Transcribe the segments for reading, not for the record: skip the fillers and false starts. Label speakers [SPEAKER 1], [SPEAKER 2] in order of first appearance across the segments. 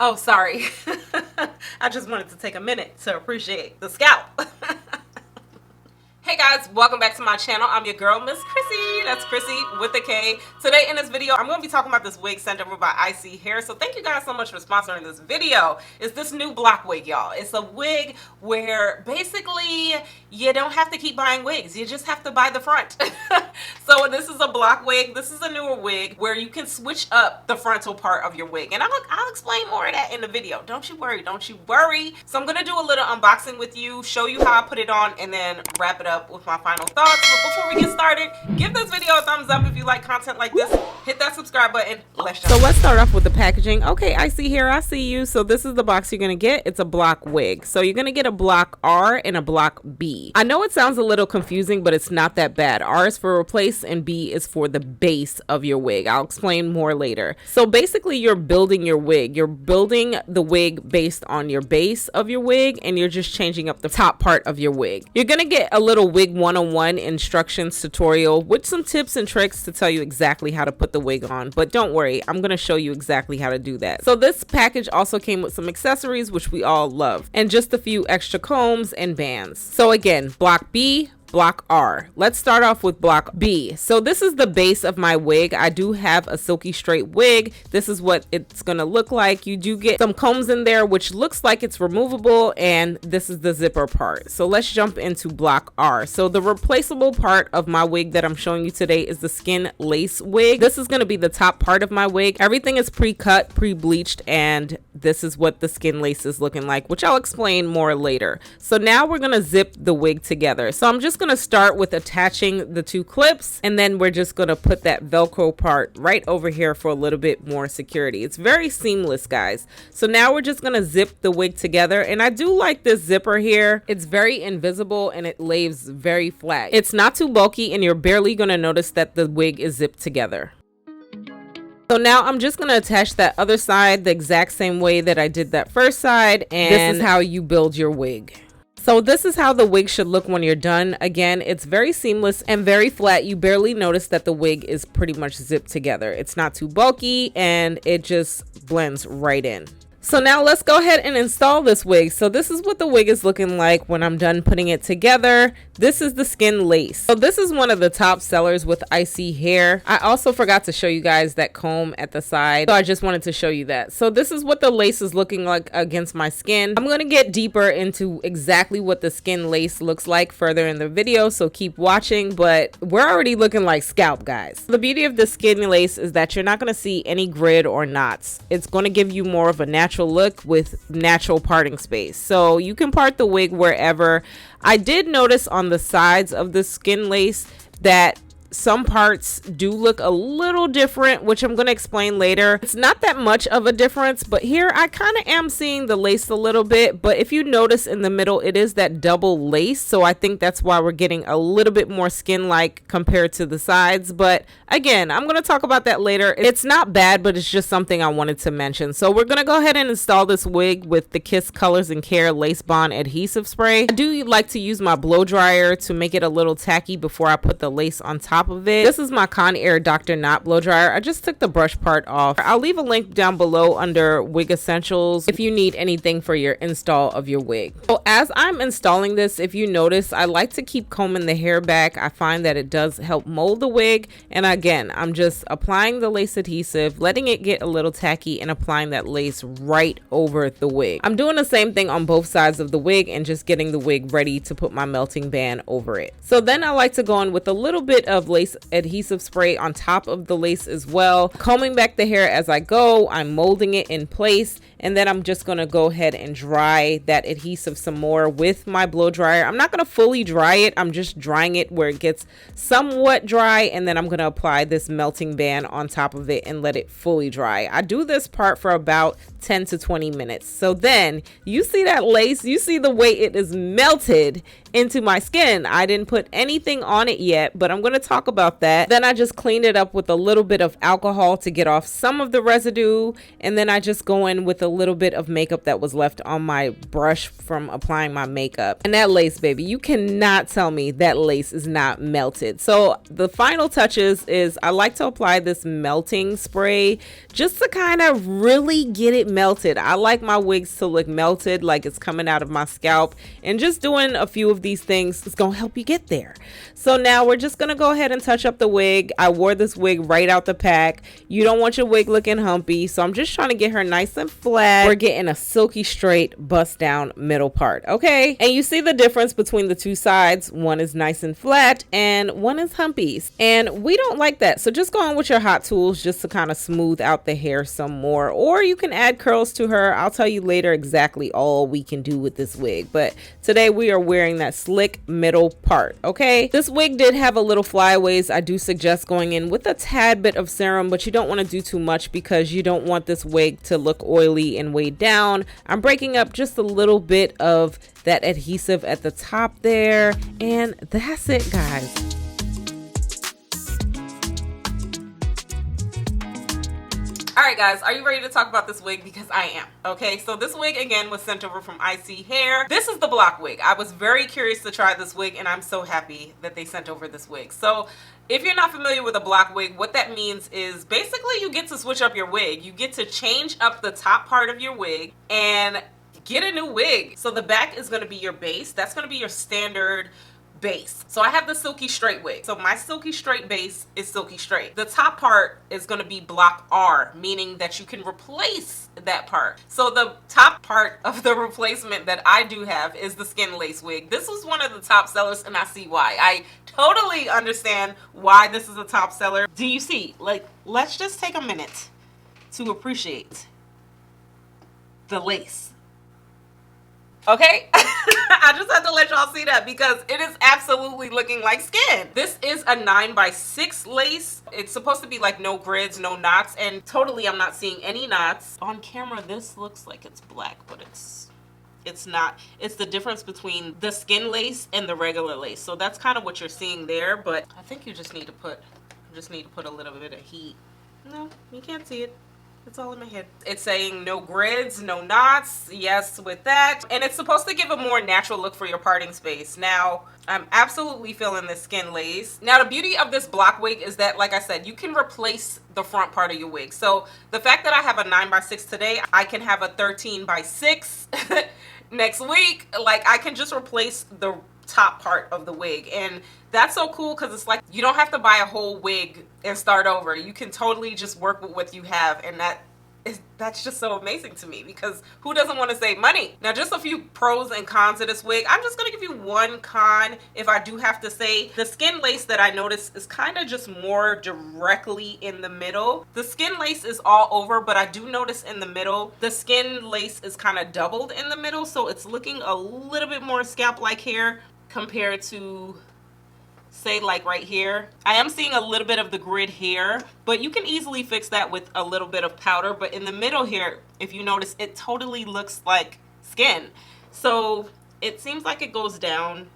[SPEAKER 1] Oh, sorry. I just wanted to take a minute to appreciate the scalp. Hey guys, welcome back to my channel. I'm your girl, Miss Khrissy. That's Khrissy with a K. Today in this video, I'm going to be talking about this wig sent over by ISEEHAIR. So thank you guys so much for sponsoring this video. It's this new block wig, y'all. It's a wig where basically you don't have to keep buying wigs. You just have to buy the front. So this is a block wig. This is a newer wig where you can switch up the frontal part of your wig. And I'll explain more of that in the video. Don't you worry. Don't you worry. So I'm going to do a little unboxing with you, show you how I put it on, and then wrap it up with my final thoughts. But before we get started, give this video a thumbs up if you like content like this. Hit that subscribe button. Let's jump. So let's start off with the packaging. Okay, ISEEHAIR, I see you. So this is the box you're gonna get. It's a block wig. So you're gonna get a block R and a block B. I know it sounds a little confusing, but it's not that bad. R is for replace and B is for the base of your wig. I'll explain more later. So basically you're building your wig. You're building the wig based on your base of your wig, and you're just changing up the top part of your wig. You're gonna get a little wig 101 instructions tutorial with some tips and tricks to tell you exactly how to put the wig on, but don't worry, I'm going to show you exactly how to do that. So this package also came with some accessories, which we all love, and just a few extra combs and bands. So again, block B, block R. Let's start off with block B. So this is the base of my wig. I do have a silky straight wig. This is what it's gonna look like. You do get some combs in there, which looks like it's removable, and this is the zipper part. So let's jump into block R. So the replaceable part of my wig that I'm showing you today is the skin lace wig. This is gonna be the top part of my wig. Everything is pre-cut, pre-bleached, and this is what the skin lace is looking like, which I'll explain more later. So now we're gonna zip the wig together. So I'm just going to start with attaching the two clips, and then we're just going to put that Velcro part right over here for a little bit more security. It's very seamless, guys. So now we're just going to zip the wig together, and I do like this zipper here. It's very invisible and it lays very flat. It's not too bulky, and you're barely going to notice that the wig is zipped together. So now I'm just going to attach that other side the exact same way that I did that first side, and this is how you build your wig. So this is how the wig should look when you're done. Again, it's very seamless and very flat. You barely notice that the wig is pretty much zipped together. It's not too bulky and it just blends right in. So now let's go ahead and install this wig. So this is what the wig is looking like when I'm done putting it together. This is the skin lace. So this is one of the top sellers with ISEEHAIR. I also forgot to show you guys that comb at the side, so I just wanted to show you that. So this is what the lace is looking like against my skin. I'm going to get deeper into exactly what the skin lace looks like further in the video, so keep watching, but we're already looking like scalp, guys. The beauty of the skin lace is that you're not going to see any grid or knots. It's going to give you more of a natural look with natural parting space, so you can part the wig wherever. I did notice on the sides of the skin lace that some parts do look a little different, which I'm going to explain later. It's not that much of a difference, but here I kind of am seeing the lace a little bit. But if you notice in the middle, it is that double lace, so I think that's why we're getting a little bit more skin-like compared to the sides. But again, I'm going to talk about that later. It's not bad, but it's just something I wanted to mention. So we're going to go ahead and install this wig with the Kiss Colors and Care Lace Bond Adhesive Spray. I do like to use my blow dryer to make it a little tacky before I put the lace on top of it. This is my Conair Dr. Knot blow dryer. I just took the brush part off. I'll leave a link down below under wig essentials if you need anything for your install of your wig. So as I'm installing this, if you notice, I like to keep combing the hair back. I find that it does help mold the wig. And again, I'm just applying the lace adhesive, letting it get a little tacky, and applying that lace right over the wig. I'm doing the same thing on both sides of the wig and just getting the wig ready to put my melting band over it. So then I like to go in with a little bit of lace adhesive spray on top of the lace as well, combing back the hair as I go. I'm molding it in place, and then I'm just going to go ahead and dry that adhesive some more with my blow dryer. I'm not going to fully dry it. I'm just drying it where it gets somewhat dry, and then I'm going to apply this melting band on top of it and let it fully dry. I do this part for about 10 to 20 minutes. So then you see that lace, you see the way it is melted into my skin. I didn't put anything on it yet, but I'm going to talk about that. Then I just cleaned it up with a little bit of alcohol to get off some of the residue, and then I just go in with a little bit of makeup that was left on my brush from applying my makeup. And that lace, baby, you cannot tell me that lace is not melted. So the final touches is I like to apply this melting spray just to kind of really get it melted. I like my wigs to look melted, like it's coming out of my scalp, and just doing a few of these things is gonna help you get there. So now we're just gonna go ahead and touch up the wig. I wore this wig right out the pack. You don't want your wig looking humpy, so I'm just trying to get her nice and flat. We're getting a silky straight bust down middle part, okay? And you see the difference between the two sides. One is nice and flat and one is humpy, and we don't like that. So just go on with your hot tools just to kind of smooth out the hair some more, or you can add curls to her. I'll tell you later exactly all we can do with this wig, but today we are wearing that slick middle part, okay? This wig did have a little flyaways. I do suggest going in with a tad bit of serum, but you don't want to do too much because you don't want this wig to look oily and weighed down. I'm breaking up just a little bit of that adhesive at the top there, and that's it, guys. Alright guys, are you ready to talk about this wig? Because I am. Okay, so this wig again was sent over from ISEEHAIR. This is the block wig. I was very curious to try this wig, and I'm so happy that they sent over this wig. So if you're not familiar with a block wig, what that means is basically you get to switch up your wig. You get to change up the top part of your wig and get a new wig. So the back is going to be your base. That's going to be your standard base. So I have the silky straight wig. So my silky straight base is silky straight. The top part is going to be block R, meaning that you can replace that part. So the top part of the replacement that I do have is the skin lace wig. This was one of the top sellers, and I see why. I totally understand why this is a top seller. Do you see? Like, let's just take a minute to appreciate the lace. Okay? I just had to let y'all see that because it is absolutely looking like skin. This is a 9x6 lace. It's supposed to be like no grids, no knots, and totally I'm not seeing any knots. On camera, this looks like it's black, but it's not. It's the difference between the skin lace and the regular lace. So that's kind of what you're seeing there, but I think you just need to put a little bit of heat. No, you can't see it. It's all in my head. It's saying no grids, no knots. Yes, with that. And it's supposed to give a more natural look for your parting space. Now, I'm absolutely feeling this skin lace. Now, the beauty of this block wig is that, like I said, you can replace the front part of your wig. So the fact that I have a 9x6 today, I can have a 13x6 next week. Like, I can just replace the top part of the wig, and that's so cool because it's like you don't have to buy a whole wig and start over. You can totally just work with what you have, and that's just so amazing to me because who doesn't want to save money? Now, just a few pros and cons of this wig. I'm just gonna give you one con, if I do have to say. The skin lace that I noticed is kind of just more directly in the middle. The skin lace is all over, but I do notice in the middle the skin lace is kind of doubled in the middle, so it's looking a little bit more scalp-like hair compared to, say, like right here. I am seeing a little bit of the grid here, but you can easily fix that with a little bit of powder. But in the middle here, if you notice, it totally looks like skin. So it seems like it goes down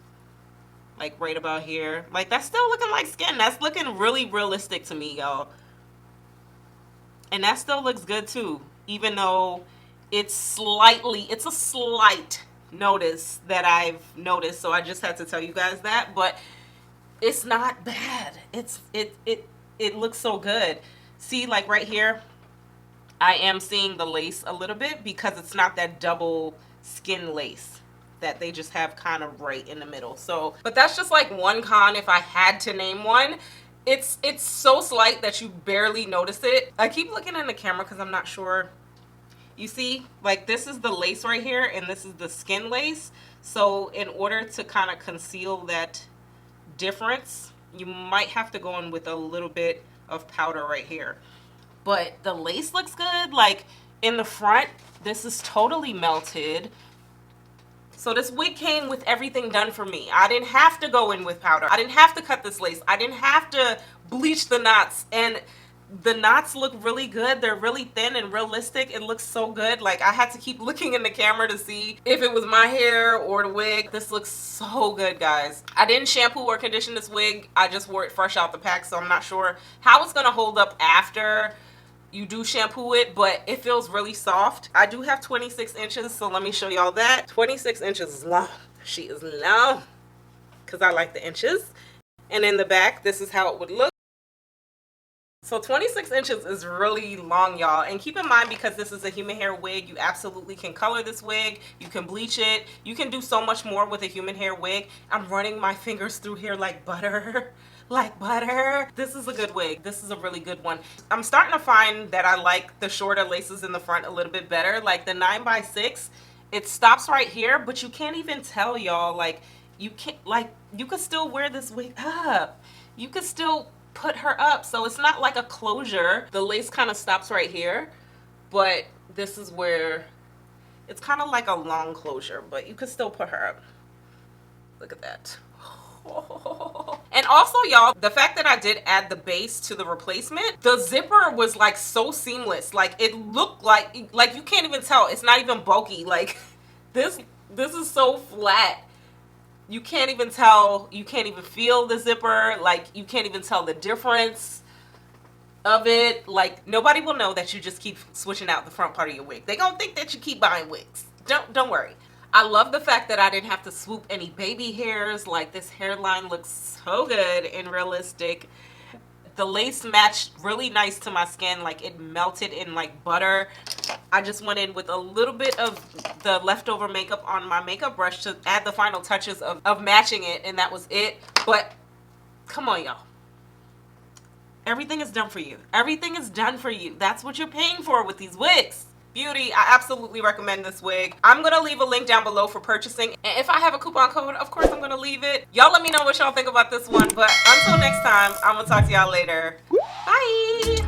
[SPEAKER 1] like right about here. Like, that's still looking like skin. That's looking really realistic to me, y'all. And that still looks good too, even though it's a slight notice that I've noticed. So I just had to tell you guys that, but it's not bad. It looks so good. See, like right here, I am seeing the lace a little bit because it's not that double skin lace that they just have kind of right in the middle. So, but that's just like one con if I had to name one. It's so slight that you barely notice it. I keep looking in the camera because I'm not sure. You see, like, this is the lace right here and this is the skin lace. So in order to kind of conceal that difference, you might have to go in with a little bit of powder right here. But the lace looks good. Like, in the front, this is totally melted. So this wig came with everything done for me. I didn't have to go in with powder. I didn't have to cut this lace. I didn't have to bleach the knots, and the knots look really good. They're really thin and realistic. It looks so good. Like, I had to keep looking in the camera to see if it was my hair or the wig. This looks so good, guys. I didn't shampoo or condition this wig. I just wore it fresh out the pack, so I'm not sure how it's gonna hold up after you do shampoo it, but it feels really soft. I do have 26 inches, so let me show y'all that. 26 inches is long. She is long because I like the inches. And in the back, this is how it would look. So 26 inches is really long, y'all. And keep in mind, because this is a human hair wig, you absolutely can color this wig. You can bleach it. You can do so much more with a human hair wig. I'm running my fingers through here like butter. Like butter. This is a good wig. This is a really good one. I'm starting to find that I like the shorter laces in the front a little bit better. Like the 9x6, it stops right here, but you can't even tell, y'all. Like you can't, like, you could still wear this wig up. You could still put her up, so it's not like a closure. The lace kind of stops right here, but this is where it's kind of like a long closure, but you could still put her up. Look at that. And also, y'all, the fact that I did add the base to the replacement, the zipper was like so seamless. Like it looked like you can't even tell. It's not even bulky. Like this is so flat. You can't even tell, you can't even feel the zipper, like you can't even tell the difference of it. Like nobody will know that you just keep switching out the front part of your wig. They gonna think that you keep buying wigs. Don't worry. I love the fact that I didn't have to swoop any baby hairs. Like this hairline looks so good and realistic. The lace matched really nice to my skin, like it melted in like butter. I just went in with a little bit of the leftover makeup on my makeup brush to add the final touches of matching it, and that was it. But come on, y'all. Everything is done for you. Everything is done for you. That's what you're paying for with these wigs. Beauty, I absolutely recommend this wig. I'm gonna leave a link down below for purchasing, and if I have a coupon code, of course I'm gonna leave it. Y'all let me know what y'all think about this one, but until next time, I'm gonna talk to y'all later. Bye.